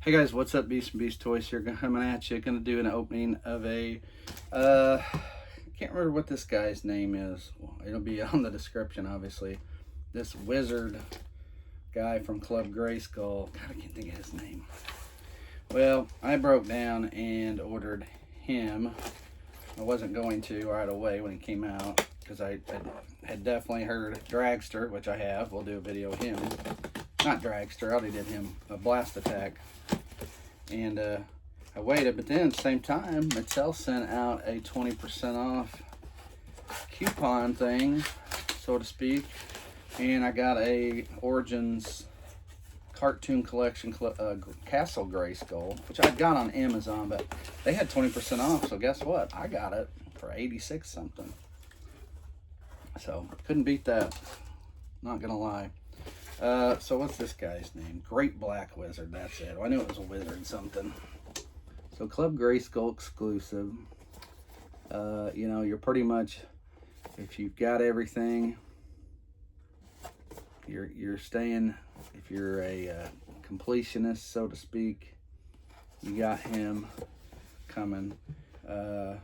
Hey guys, what's up? Beast and Beast Toys here, coming at you. Gonna do an opening of a, I can't remember what this guy's name is. Well, it'll be on the description, obviously. This wizard guy from Club Grayskull. God, I can't think of his name. Well, I broke down and ordered him. I wasn't going to right away when he came out because I had definitely heard Dragster, which I have. We'll do a video of him. Not Dragster, I already did him. A Blast Attack. And I waited, but then at the same time, Mattel sent out a 20% off coupon thing, so to speak, and I got a Origins cartoon collection Castle Grayskull, which I got on Amazon, but they had 20% off, so guess what? I got it for 86 something. So couldn't beat that, not gonna lie. So what's this guy's name? Great Black Wizard, that's it. Well, I knew it was a wizard something. So Club Grayskull exclusive. You know, you're pretty much, if you've got everything, you're staying, if you're a completionist, so to speak, you got him coming. Got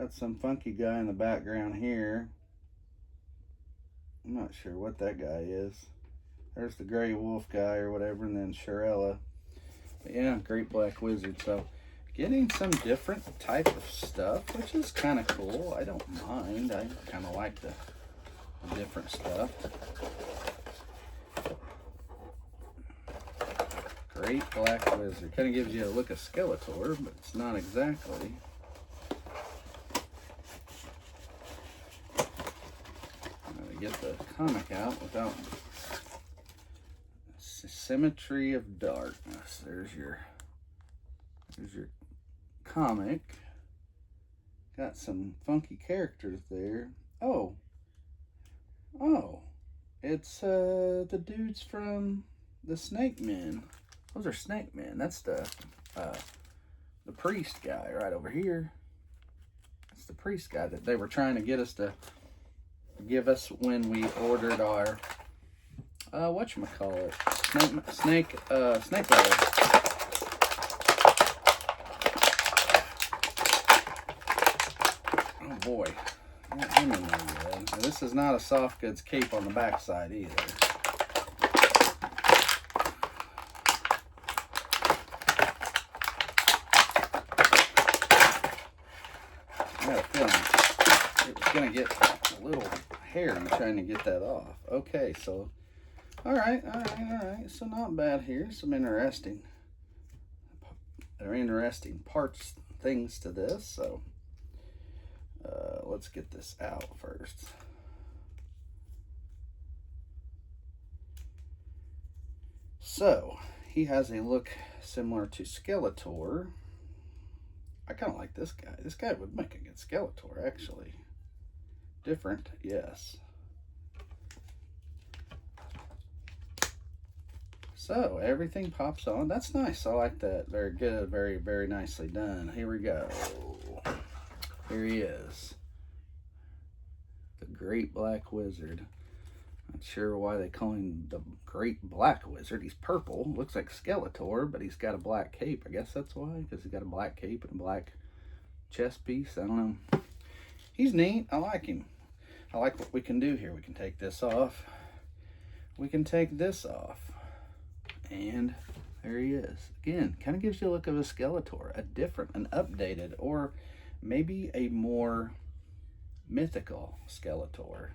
some funky guy in the background here. I'm not sure what that guy is. There's the Gray Wolf guy or whatever, and then Shirella. But yeah, Great Black Wizard. So getting some different type of stuff, which is kind of cool. I don't mind. I kind of like the different stuff. Great Black Wizard. Kind of gives you a look of Skeletor, but it's not exactly. Get the comic out without Symmetry of Darkness. There's your comic. Got some funky characters there. Oh, it's the dudes from the Snake Men. Those are Snake Men. That's the priest guy right over here. That's the priest guy that they were trying to get us to give us when we ordered our whatchamacallit, snake leather. Oh boy, him in there good. Now, this is not a soft goods cape on the backside either. I had a feeling it was gonna get a little hairy trying to get that off. Okay, so all right. So not bad here. Some interesting parts, things to this. So let's get this out first. So he has a look similar to Skeletor. I kind of like this guy. This guy would make a good Skeletor, actually. Different, yes. So everything pops on. That's nice. I like that. Very good. Very, very nicely done. Here we go. Here he is. The Great Black Wizard. Not sure why they call him the Great Black Wizard. He's purple. Looks like Skeletor, but he's got a black cape. I guess that's why, because he's got a black cape and a black chest piece. I don't know. He's neat. I like him. I like what we can do here. We can take this off. We can take this off. And there he is. Again, kind of gives you a look of a Skeletor. A different, an updated, or maybe a more mythical Skeletor.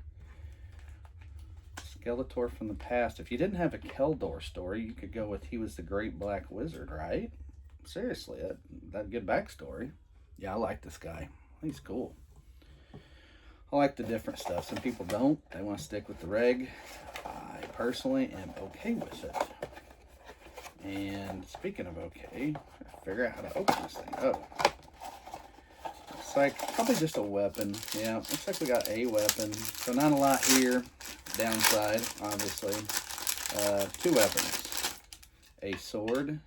Skeletor from the past. If you didn't have a Keldor story, you could go with he was the Great Black Wizard, right? Seriously, that good backstory. Yeah, I like this guy. He's cool. I like the different stuff. Some people don't. They want to stick with the reg. I personally am okay with it. And speaking of okay, figure out how to open this thing. Oh. Looks like probably just a weapon. Yeah, looks like we got a weapon. So not a lot here. Downside, obviously. 2 weapons. A sword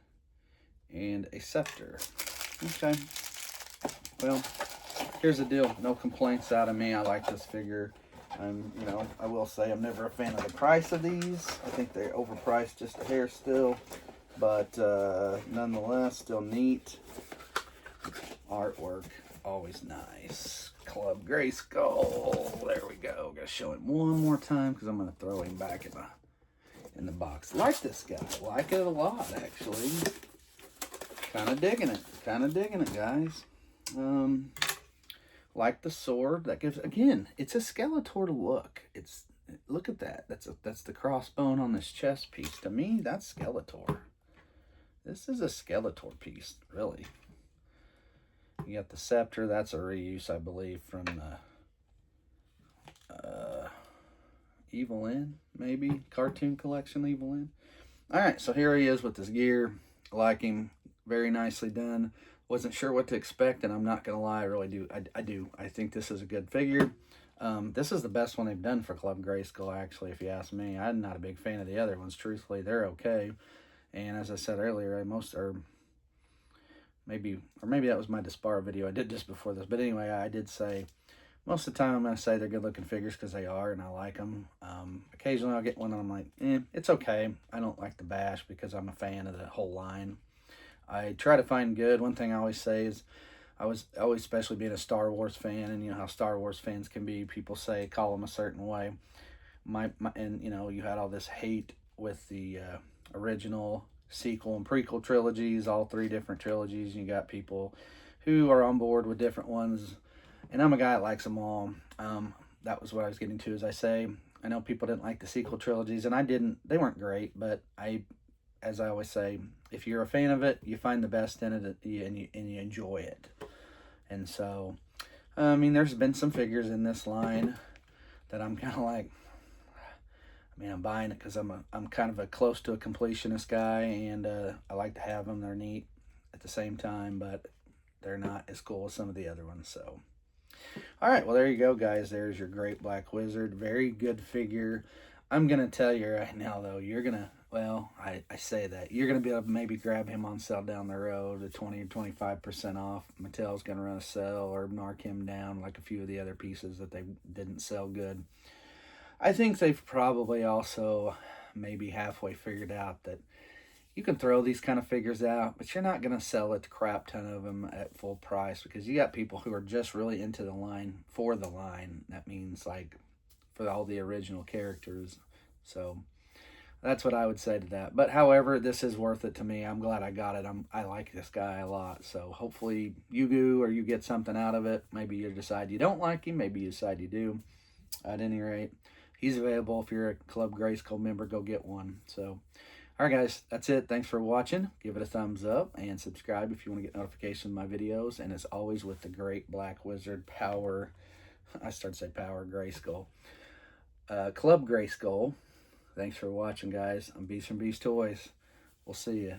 and a scepter. Okay. Well, here's the deal. No complaints out of me. I like this figure. You know, I will say I'm never a fan of the price of these. I think they're overpriced just a hair still. But nonetheless, still neat. Artwork, always nice. Club Grayskull. There we go. Gotta show him one more time because I'm gonna throw him back in the box. Like this guy. Like it a lot, actually. Kind of digging it. Kind of digging it, guys. Like the sword. That gives, again, it's a Skeletor look. Look at that. That's the crossbone on this chest piece. To me, that's Skeletor. This is a Skeletor piece, really. You got the scepter. That's a reuse, I believe, from the Evil Inn, maybe cartoon collection Evil Inn. All right, so here he is with his gear. I like him. Very nicely done. Wasn't sure what to expect, and I'm not gonna lie, I really do. I do. I think this is a good figure. This is the best one they've done for Club Grayskull, actually, if you ask me. I'm not a big fan of the other ones. Truthfully, they're okay. And as I said earlier, maybe that was my Dispara video I did just before this. But anyway, I did say most of the time I'm going to say they're good-looking figures because they are, and I like them. Occasionally I'll get one and I'm like, it's okay. I don't like the bash because I'm a fan of the whole line. I try to find good. One thing I always say is, I was always, especially being a Star Wars fan, and you know how Star Wars fans can be. People call them a certain way. And you know, you had all this hate with the original, sequel, and prequel trilogies, all three different trilogies. You got people who are on board with different ones, and I'm a guy that likes them all. That was what I was getting to, as I say. I know people didn't like the sequel trilogies, and I didn't. They weren't great, but as I always say, if you're a fan of it, you find the best in it, and you enjoy it. And so, I mean, there's been some figures in this line that I'm kind of like, I'm buying it because I'm kind of a close to a completionist guy, and I like to have them. They're neat at the same time, but they're not as cool as some of the other ones. So, all right, well, there you go, guys. There's your Great Black Wizard. Very good figure. I'm going to tell you right now, though, you're going to, well, I say that. You're going to be able to maybe grab him on sale down the road at 20 or 25% off. Mattel's going to run a sale or mark him down like a few of the other pieces that they didn't sell good. I think they've probably also maybe halfway figured out that you can throw these kind of figures out, but you're not going to sell a crap ton of them at full price because you got people who are just really into the line for the line. That means like for all the original characters. So that's what I would say to that. But however, this is worth it to me. I'm glad I got it. I like this guy a lot. So hopefully you do, or you get something out of it. Maybe you decide you don't like him. Maybe you decide you do. At any rate, he's available. If you're a Club Grayskull member, go get one. So, all right, guys, that's it. Thanks for watching. Give it a thumbs up and subscribe if you want to get notifications of my videos. And as always, with the Great Black Wizard Power, I started to say Power Grayskull. Club Grayskull. Thanks for watching, guys. I'm Beast from Beast Toys. We'll see you.